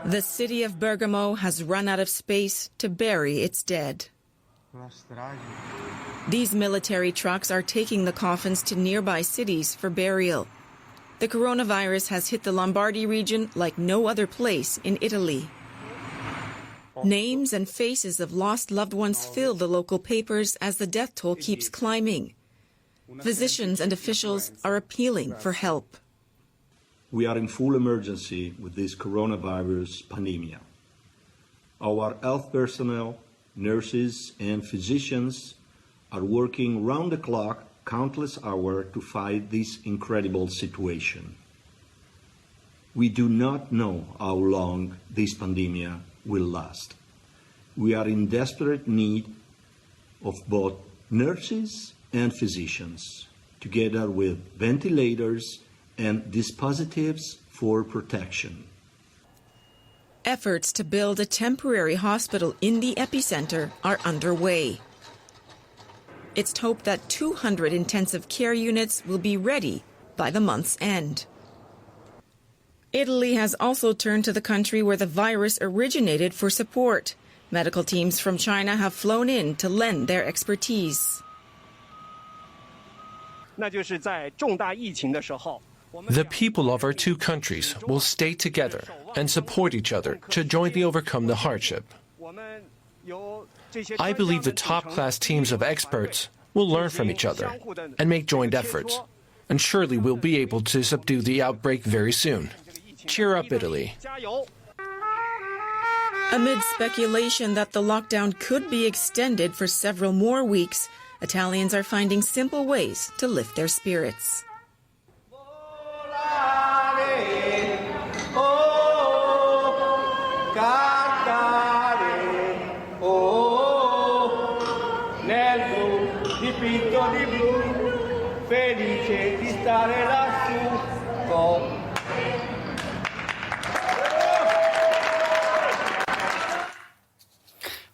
The city of Bergamo has run out of space to bury its dead. These military trucks are taking the coffins to nearby cities for burial. The coronavirus has hit the Lombardy region like no other place in Italy. Names and faces of lost loved ones fill the local papers as the death toll keeps climbing. Physicians and officials are appealing for help. We are in full emergency with this coronavirus pandemic. Our health personnel, nurses and physicians are working round the clock, countless hours to fight this incredible situation. We do not know how long this pandemic will last. We are in desperate need of both nurses and physicians, together with ventilators and dispositives for protection. Efforts to build a temporary hospital in the epicenter are underway. It's hoped that 200 intensive care units will be ready by the month's end. Italy has also turned to the country where the virus originated for support. Medical teams from China have flown in to lend their expertise. The people of our two countries will stay together and support each other to jointly overcome the hardship. I believe the top-class teams of experts will learn from each other and make joint efforts, and surely we'll be able to subdue the outbreak very soon. Cheer up, Italy. Amid speculation that the lockdown could be extended for several more weeks, Italians are finding simple ways to lift their spirits.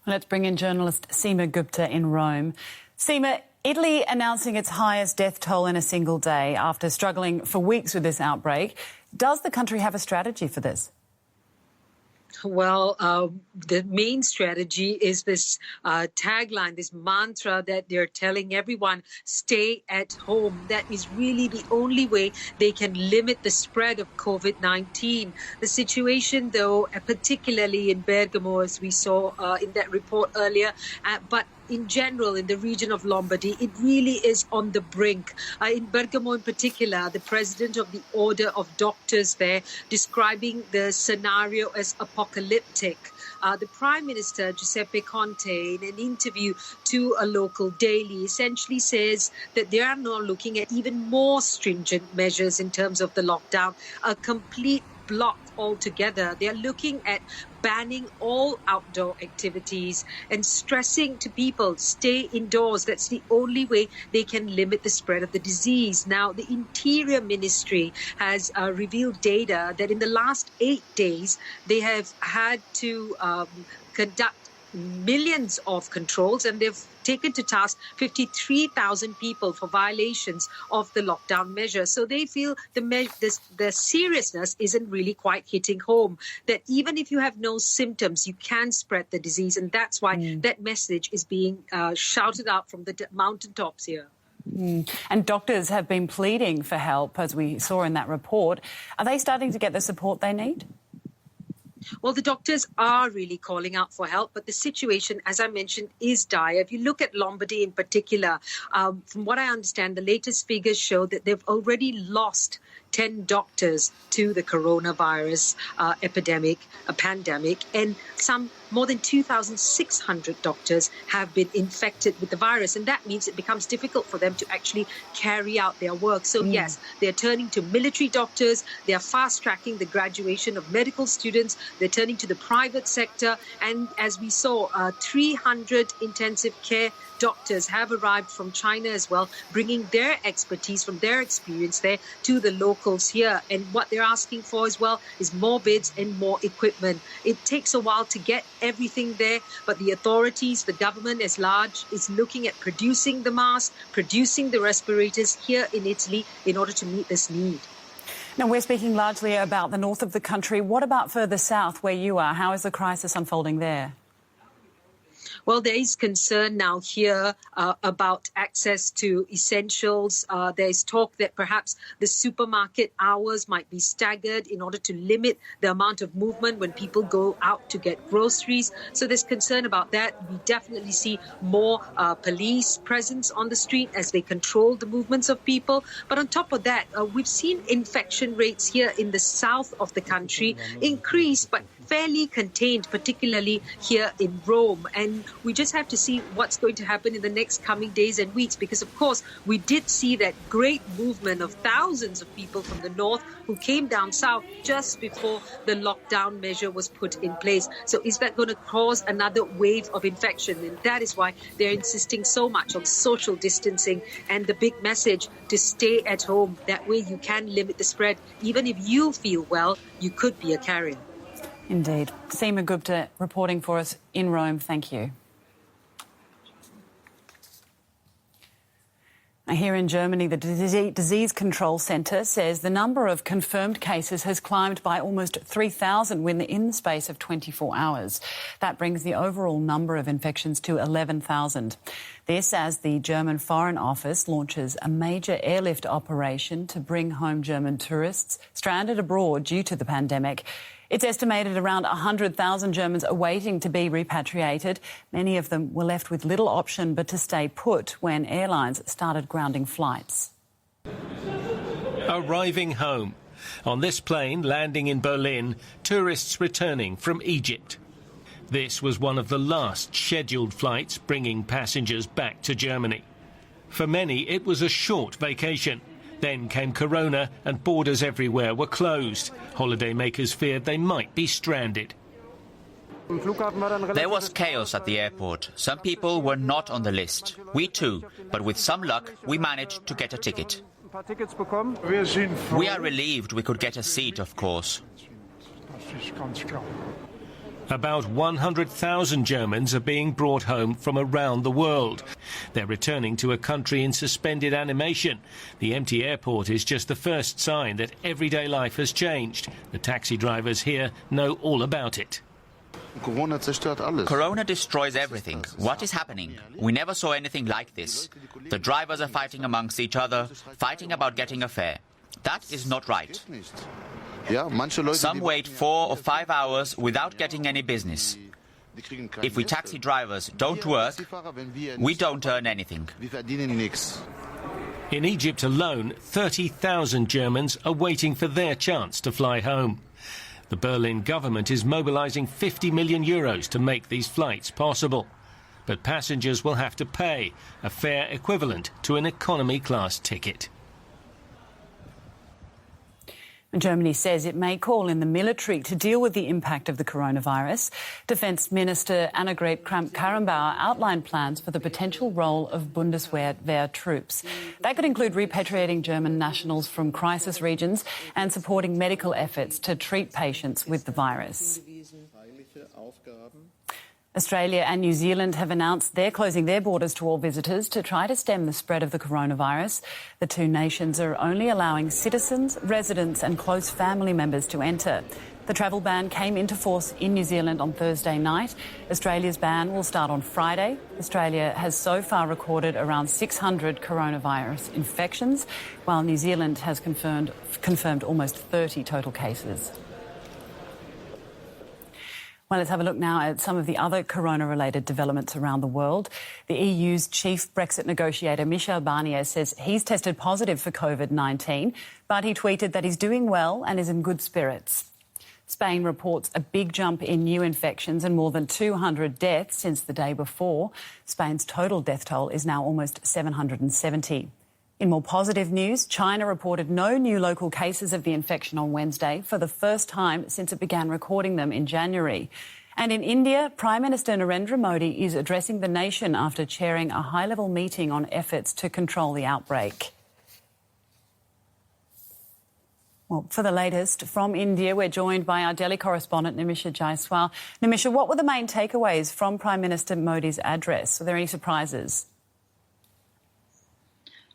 Let's bring in journalist Seema Gupta in Rome. Seema, Italy announcing its highest death toll in a single day after struggling for weeks with this outbreak. Does the country have a strategy for this? Well, the main strategy is this tagline, this mantra that they're telling everyone, stay at home. That is really the only way they can limit the spread of COVID-19. The situation, though, particularly in Bergamo, as we saw in that report earlier, but in general, in the region of Lombardy, it really is on the brink. In Bergamo in particular, the president of the Order of Doctors there describing the scenario as apocalyptic. The Prime Minister, Giuseppe Conte, in an interview to a local daily, essentially says that they are now looking at even more stringent measures in terms of the lockdown, a complete block altogether. They are looking at banning all outdoor activities and stressing to people, stay indoors. That's the only way they can limit the spread of the disease. Now, the Interior Ministry has revealed data that in the last 8 days, they have had to conduct millions of controls, and they've taken to task 53,000 people for violations of the lockdown measures. So they feel the seriousness isn't really quite hitting home, that even if you have no symptoms, you can spread the disease. And that's why that message is being shouted out from the mountaintops here. And doctors have been pleading for help, as we saw in that report. Are they starting to get the support they need? Well, the doctors are really calling out for help, but the situation, as I mentioned, is dire. If you look at Lombardy in particular, from what I understand, the latest figures show that they've already lost 10 doctors to the coronavirus pandemic, and more than 2,600 doctors have been infected with the virus. And that means it becomes difficult for them to actually carry out their work. So, yes, they're turning to military doctors. They are fast-tracking the graduation of medical students. They're turning to the private sector. And as we saw, 300 intensive care doctors have arrived from China as well, bringing their expertise from their experience there to the locals here. And what they're asking for as well is more beds and more equipment. It takes a while to get everything there, but the authorities, the government as large, is looking at producing the masks, producing the respirators here in Italy in order to meet this need. Now, we're speaking largely about the north of the country. What about further south where you are? How is the crisis unfolding there? Well, there is concern now here about access to essentials. There is talk that perhaps the supermarket hours might be staggered in order to limit the amount of movement when people go out to get groceries. So there's concern about that. We definitely see more police presence on the street as they control the movements of people. But on top of that, we've seen infection rates here in the south of the country increase, but fairly contained, particularly here in Rome. And we just have to see what's going to happen in the next coming days and weeks, because, of course, we did see that great movement of thousands of people from the north who came down south just before the lockdown measure was put in place. So is that going to cause another wave of infection? And that is why they're insisting so much on social distancing and the big message to stay at home. That way you can limit the spread. Even if you feel well, you could be a carrier. Indeed. Seema Gupta reporting for us in Rome. Thank you. Here in Germany, the Disease Control Centre says the number of confirmed cases has climbed by almost 3,000 in the space of 24 hours. That brings the overall number of infections to 11,000. This as the German Foreign Office launches a major airlift operation to bring home German tourists stranded abroad due to the pandemic. It's estimated around 100,000 Germans are waiting to be repatriated. Many of them were left with little option but to stay put when airlines started grounding flights. Arriving home. On this plane landing in Berlin, tourists returning from Egypt. This was one of the last scheduled flights bringing passengers back to Germany. For many, it was a short vacation. Then came Corona and borders everywhere were closed. Holidaymakers feared they might be stranded. There was chaos at the airport. Some people were not on the list. We too, but with some luck, we managed to get a ticket. We are relieved we could get a seat, of course. About 100,000 Germans are being brought home from around the world. They're returning to a country in suspended animation. The empty airport is just the first sign that everyday life has changed. The taxi drivers here know all about it. Corona destroys everything. What is happening? We never saw anything like this. The drivers are fighting amongst each other, fighting about getting a fare. That is not right. Some wait 4 or 5 hours without getting any business. If we taxi drivers don't work, we don't earn anything. In Egypt alone, 30,000 Germans are waiting for their chance to fly home. The Berlin government is mobilising 50 million euros to make these flights possible. But passengers will have to pay, a fare equivalent to an economy class ticket. Germany says it may call in the military to deal with the impact of the coronavirus. Defence Minister Annegret Kramp-Karrenbauer outlined plans for the potential role of Bundeswehr troops. That could include repatriating German nationals from crisis regions and supporting medical efforts to treat patients with the virus. Australia and New Zealand have announced they're closing their borders to all visitors to try to stem the spread of the coronavirus. The two nations are only allowing citizens, residents and close family members to enter. The travel ban came into force in New Zealand on Thursday night. Australia's ban will start on Friday. Australia has so far recorded around 600 coronavirus infections, while New Zealand has confirmed almost 30 total cases. Well, let's have a look now at some of the other corona-related developments around the world. The EU's chief Brexit negotiator, Michel Barnier, says he's tested positive for COVID-19, but he tweeted that he's doing well and is in good spirits. Spain reports a big jump in new infections and more than 200 deaths since the day before. Spain's total death toll is now almost 770. In more positive news, China reported no new local cases of the infection on Wednesday for the first time since it began recording them in January. And in India, Prime Minister Narendra Modi is addressing the nation after chairing a high-level meeting on efforts to control the outbreak. Well, for the latest from India, we're joined by our Delhi correspondent, Nimisha Jaiswal. Nimisha, what were the main takeaways from Prime Minister Modi's address? Were there any surprises?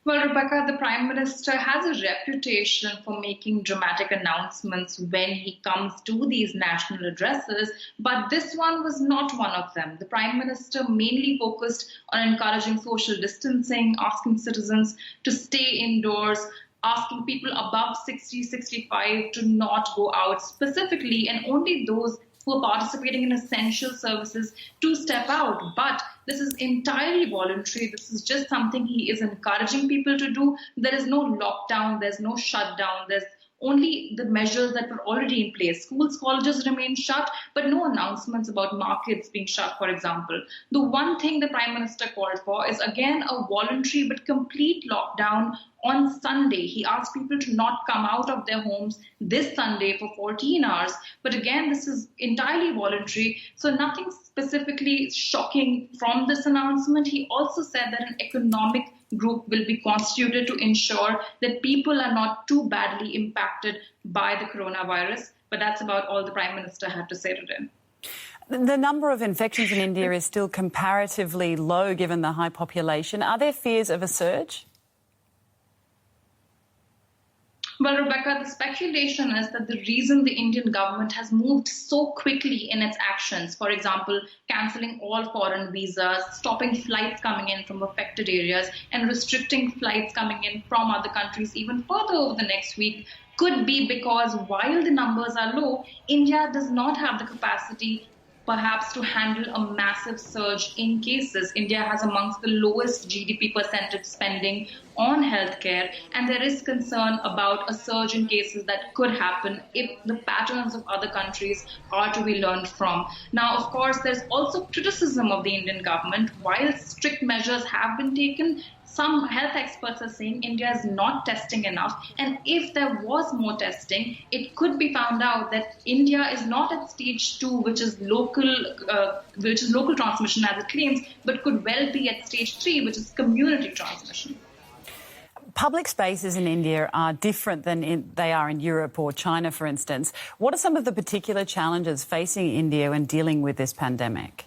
Well, Rebecca, the Prime Minister has a reputation for making dramatic announcements when he comes to these national addresses, but this one was not one of them. The Prime Minister mainly focused on encouraging social distancing, asking citizens to stay indoors, asking people above 60, 65 to not go out specifically, and only those who are participating in essential services to step out. But this is entirely voluntary. This is just something he is encouraging people to do. There is no lockdown, there's no shutdown, there's only the measures that were already in place. Schools, colleges remain shut, but no announcements about markets being shut, for example. The one thing the Prime Minister called for is, again, a voluntary but complete lockdown on Sunday. He asked people to not come out of their homes this Sunday for 14 hours. But again, this is entirely voluntary, so nothing specifically shocking from this announcement. He also said that an economic group will be constituted to ensure that people are not too badly impacted by the coronavirus. But that's about all the Prime Minister had to say today. The number of infections in India is still comparatively low given the high population. Are there fears of a surge? Well, Rebecca, the speculation is that the reason the Indian government has moved so quickly in its actions, for example, cancelling all foreign visas, stopping flights coming in from affected areas, and restricting flights coming in from other countries even further over the next week, could be because while the numbers are low, India does not have the capacity perhaps to handle a massive surge in cases. India has amongst the lowest GDP percentage spending on healthcare, and there is concern about a surge in cases that could happen if the patterns of other countries are to be learned from. Now, of course, there's also criticism of the Indian government. While strict measures have been taken, some health experts are saying India is not testing enough, and if there was more testing, it could be found out that India is not at stage 2, which is local transmission as it claims, but could well be at stage 3, which is community transmission. Public spaces in India are different than they are in Europe or China, for instance. What are some of the particular challenges facing India when dealing with this pandemic?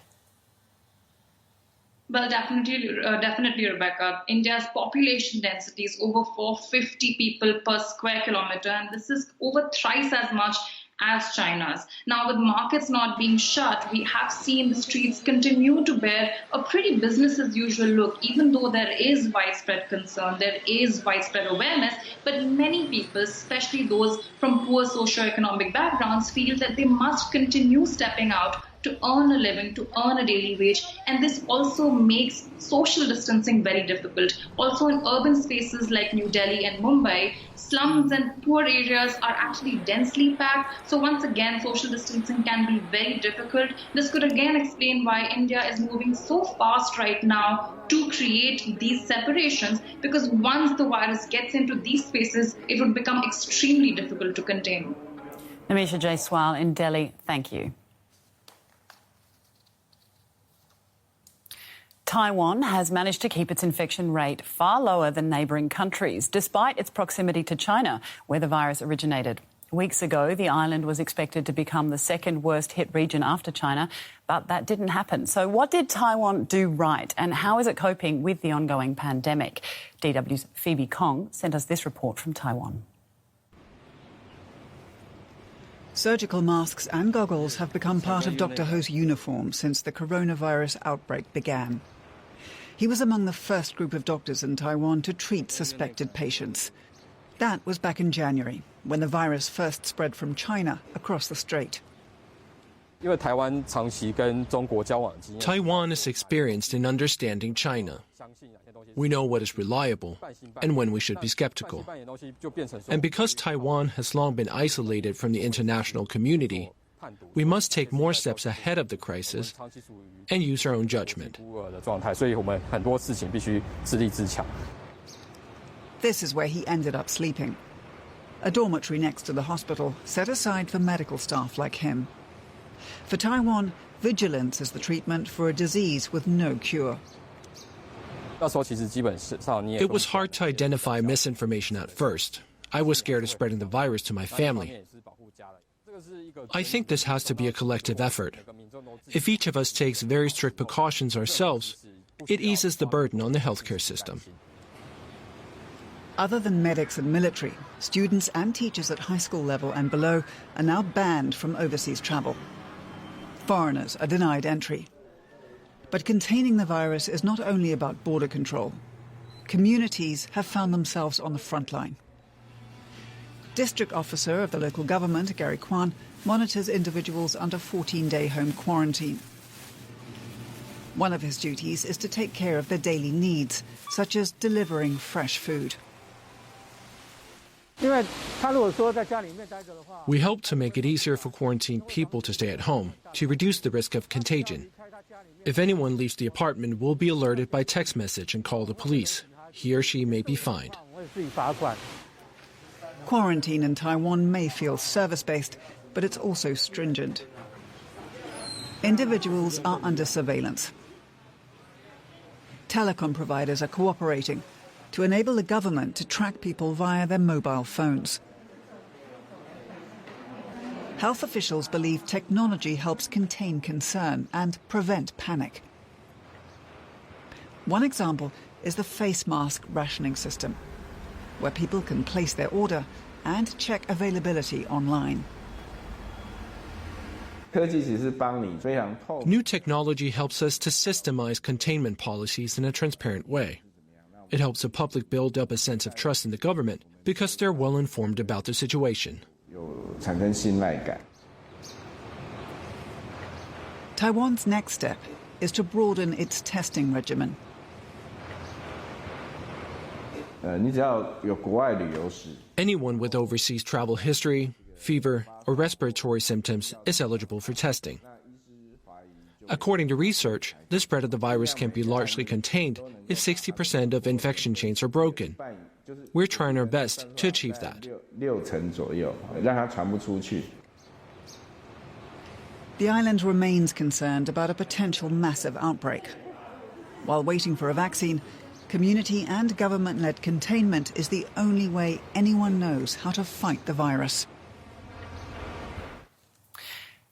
Well, definitely, Rebecca. India's population density is over 450 people per square kilometre, and this is over thrice as much as China's. Now, with markets not being shut, we have seen the streets continue to bear a pretty business-as-usual look, even though there is widespread concern, there is widespread awareness, but many people, especially those from poor socioeconomic backgrounds, feel that they must continue stepping out to earn a living, to earn a daily wage, and this also makes social distancing very difficult. Also, in urban spaces like New Delhi and Mumbai, slums and poor areas are actually densely packed, so once again, social distancing can be very difficult. This could again explain why India is moving so fast right now to create these separations, because once the virus gets into these spaces, it would become extremely difficult to contain. Namisha Jaiswal in Delhi, thank you. Taiwan has managed to keep its infection rate far lower than neighbouring countries, despite its proximity to China, where the virus originated. Weeks ago, the island was expected to become the second worst hit region after China, but that didn't happen. So what did Taiwan do right, and how is it coping with the ongoing pandemic? DW's Phoebe Kong sent us this report from Taiwan. Surgical masks and goggles have become part of Dr. Ho's uniform since the coronavirus outbreak began. He was among the first group of doctors in Taiwan to treat suspected patients. That was back in January, when the virus first spread from China across the strait. Taiwan is experienced in understanding China. We know what is reliable and when we should be skeptical. And because Taiwan has long been isolated from the international community, we must take more steps ahead of the crisis and use our own judgment. This is where he ended up sleeping. A dormitory next to the hospital set aside for medical staff like him. For Taiwan, vigilance is the treatment for a disease with no cure. It was hard to identify misinformation at first. I was scared of spreading the virus to my family. I think this has to be a collective effort. If each of us takes very strict precautions ourselves, it eases the burden on the healthcare system. Other than medics and military, students and teachers at high school level and below are now banned from overseas travel. Foreigners are denied entry. But containing the virus is not only about border control. Communities have found themselves on the front line. District officer of the local government, Gary Kwan, monitors individuals under 14-day home quarantine. One of his duties is to take care of their daily needs, such as delivering fresh food. We hope to make it easier for quarantined people to stay at home, to reduce the risk of contagion. If anyone leaves the apartment, we'll be alerted by text message and call the police. He or she may be fined. Quarantine in Taiwan may feel service-based, but it's also stringent. Individuals are under surveillance. Telecom providers are cooperating to enable the government to track people via their mobile phones. Health officials believe technology helps contain concern and prevent panic. One example is the face mask rationing system, where people can place their order and check availability online. New technology helps us to systemize containment policies in a transparent way. It helps the public build up a sense of trust in the government because they're well informed about the situation. Taiwan's next step is to broaden its testing regimen. Anyone with overseas travel history, fever, or respiratory symptoms is eligible for testing. According to research, the spread of the virus can be largely contained if 60% of infection chains are broken. We're trying our best to achieve that. The island remains concerned about a potential massive outbreak. While waiting for a vaccine, community and government-led containment is the only way anyone knows how to fight the virus.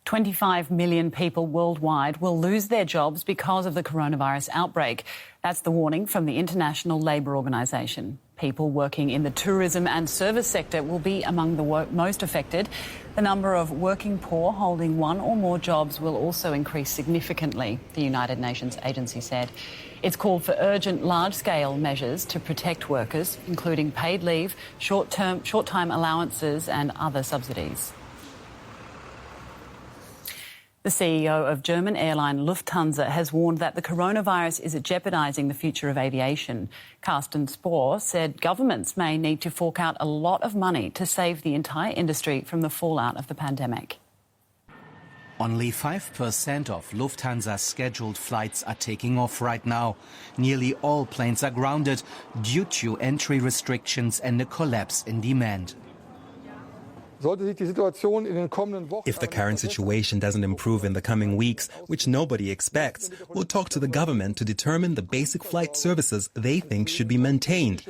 25 million people worldwide will lose their jobs because of the coronavirus outbreak. That's the warning from the International Labour Organization. People working in the tourism and service sector will be among the most affected. The number of working poor holding one or more jobs will also increase significantly, the United Nations agency said. It's called for urgent large-scale measures to protect workers, including paid leave, short-time allowances and other subsidies. The CEO of German airline Lufthansa has warned that the coronavirus is jeopardising the future of aviation. Carsten Spohr said governments may need to fork out a lot of money to save the entire industry from the fallout of the pandemic. Only 5% of Lufthansa's scheduled flights are taking off right now. Nearly all planes are grounded due to entry restrictions and a collapse in demand. If the current situation doesn't improve in the coming weeks, which nobody expects, we'll talk to the government to determine the basic flight services they think should be maintained.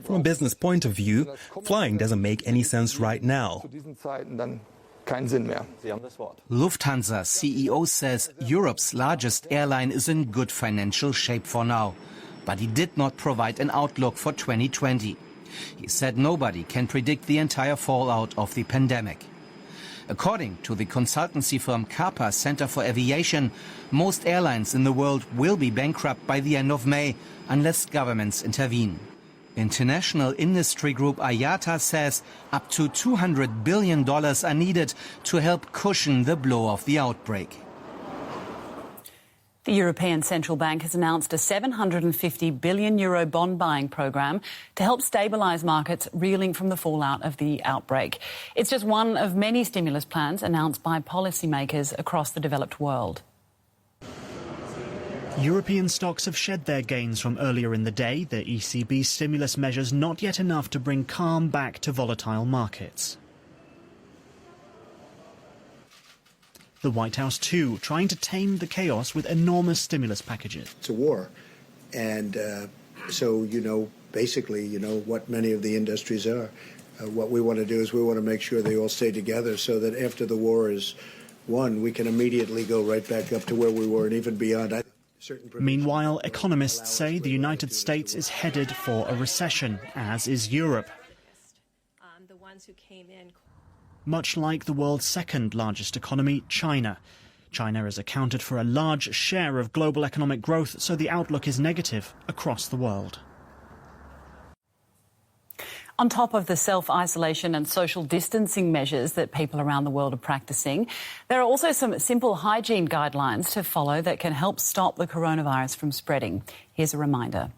From a business point of view, flying doesn't make any sense right now. Lufthansa CEO says Europe's largest airline is in good financial shape for now, but he did not provide an outlook for 2020. He said nobody can predict the entire fallout of the pandemic. According to the consultancy firm CAPA Center for Aviation, most airlines in the world will be bankrupt by the end of May unless governments intervene. International industry group IATA says up to $200 billion are needed to help cushion the blow of the outbreak. The European Central Bank has announced a €750 billion bond buying programme to help stabilise markets reeling from the fallout of the outbreak. It's just one of many stimulus plans announced by policymakers across the developed world. European stocks have shed their gains from earlier in the day, the ECB stimulus measures not yet enough to bring calm back to volatile markets. The White House, too, trying to tame the chaos with enormous stimulus packages. It's a war. And so, basically, what many of the industries are. What we want to do is we want to make sure they all stay together so that after the war is won, we can immediately go right back up to where we were and even beyond. Meanwhile, economists say the United States is headed for a recession, as is Europe. Much like the world's second largest economy, China. China has accounted for a large share of global economic growth, so the outlook is negative across the world. On top of the self-isolation and social distancing measures that people around the world are practicing, there are also some simple hygiene guidelines to follow that can help stop the coronavirus from spreading. Here's a reminder.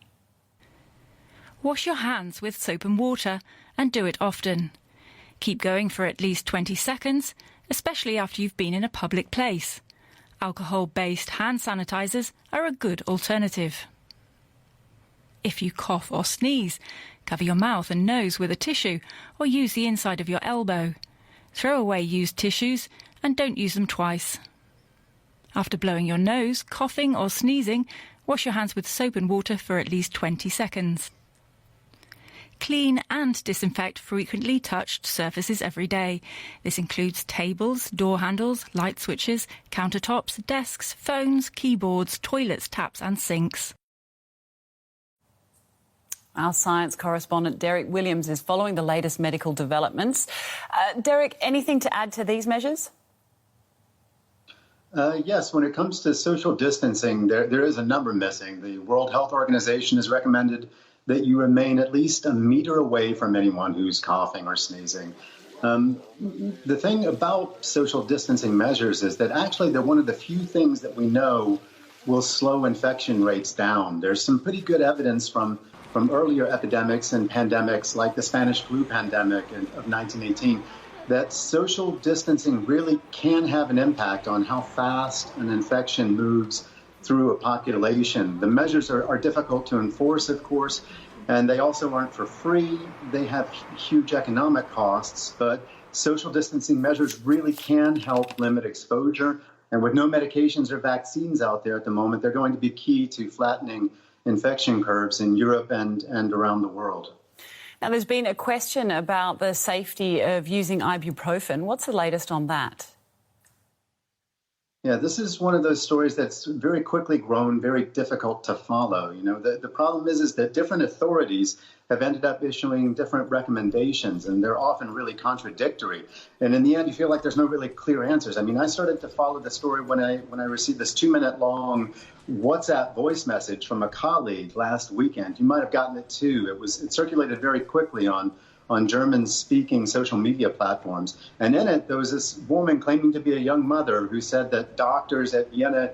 Wash your hands with soap and water and do it often. Keep going for at least 20 seconds, especially after you've been in a public place. Alcohol-based hand sanitizers are a good alternative. If you cough or sneeze, cover your mouth and nose with a tissue or use the inside of your elbow. Throw away used tissues and don't use them twice. After blowing your nose, coughing or sneezing, wash your hands with soap and water for at least 20 seconds. Clean and disinfect frequently touched surfaces every day. This includes tables, door handles, light switches, countertops, desks, phones, keyboards, toilets, taps and sinks. Our science correspondent Derek Williams is following the latest medical developments. Derek, anything to add to these measures? Yes, when it comes to social distancing, there is a number missing. The World Health Organization has recommended that you remain at least a meter away from anyone who's coughing or sneezing. The thing about social distancing measures is that actually they're one of the few things that we know will slow infection rates down. There's some pretty good evidence from earlier epidemics and pandemics like the Spanish flu pandemic of 1918 that social distancing really can have an impact on how fast an infection moves through a population. The measures are difficult to enforce, of course, and they also aren't for free. They have huge economic costs, but social distancing measures really can help limit exposure. And with no medications or vaccines out there at the moment, they're going to be key to flattening infection curves in Europe and around the world. Now, there's been a question about the safety of using ibuprofen. What's the latest on that? Yeah, this is one of those stories that's very quickly grown very difficult to follow. You know, the problem is that different authorities have ended up issuing different recommendations, and they're often really contradictory. And in the end, you feel like there's no really clear answers. I mean, I started to follow the story when I received this 2-minute-long WhatsApp voice message from a colleague last weekend. You might have gotten it too. It circulated very quickly on German-speaking social media platforms. And in it, there was this woman claiming to be a young mother who said that doctors at Vienna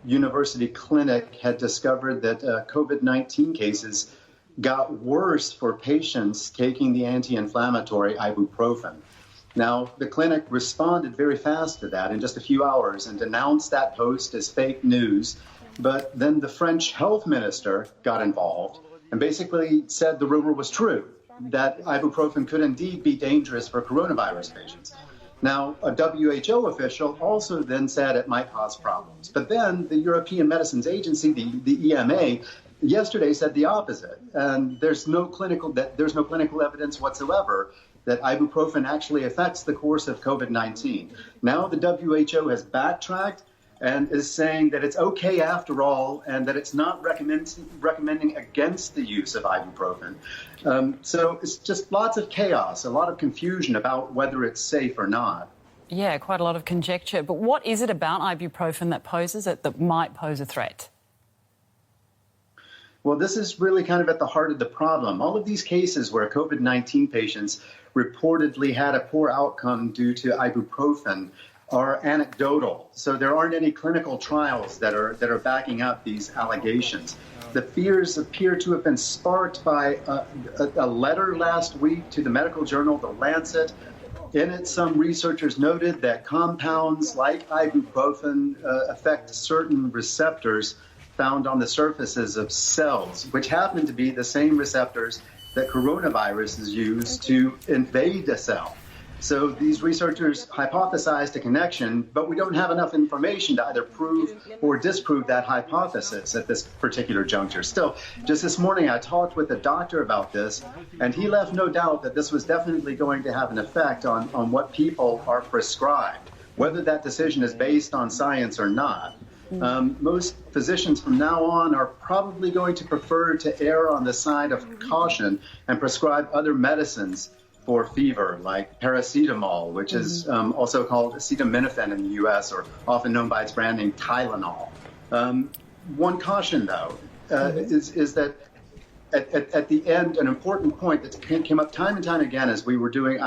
University Clinic had discovered that COVID-19 cases got worse for patients taking the anti-inflammatory ibuprofen. Now, the clinic responded very fast to that in just a few hours and denounced that post as fake news. But then the French health minister got involved and basically said the rumor was true, that ibuprofen could indeed be dangerous for coronavirus patients. Now, a WHO official also then said it might cause problems. But then the European Medicines Agency, the EMA, yesterday said the opposite. And there's no clinical evidence whatsoever that ibuprofen actually affects the course of COVID-19. Now the WHO has backtracked and is saying that it's okay after all, and that it's not recommending against the use of ibuprofen. So it's just lots of chaos, a lot of confusion about whether it's safe or not. Yeah, quite a lot of conjecture. But what is it about ibuprofen that might pose a threat? Well, this is really kind of at the heart of the problem. All of these cases where COVID-19 patients reportedly had a poor outcome due to ibuprofen are anecdotal. So there aren't any clinical trials that are backing up these allegations. The fears appear to have been sparked by a letter last week to the medical journal, The Lancet. In it, some researchers noted that compounds like ibuprofen affect certain receptors found on the surfaces of cells, which happen to be the same receptors that coronaviruses use to invade a cell. So these researchers hypothesized a connection, but we don't have enough information to either prove or disprove that hypothesis at this particular juncture. Still, just this morning I talked with a doctor about this, and he left no doubt that this was definitely going to have an effect on what people are prescribed, whether that decision is based on science or not. Most physicians from now on are probably going to prefer to err on the side of caution and prescribe other medicines for fever, like paracetamol, which is also called acetaminophen in the U.S., or often known by its brand name Tylenol. One caution, though, is that at the end, an important point that came up time and time again as we were doing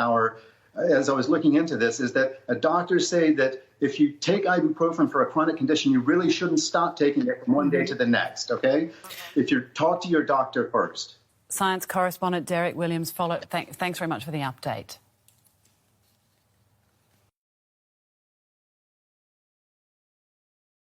as I was looking into this, is that doctors say that if you take ibuprofen for a chronic condition, you really shouldn't stop taking it from one day to the next, okay? If you talk to your doctor first. Science correspondent Derek Williams followed. Thanks very much for the update.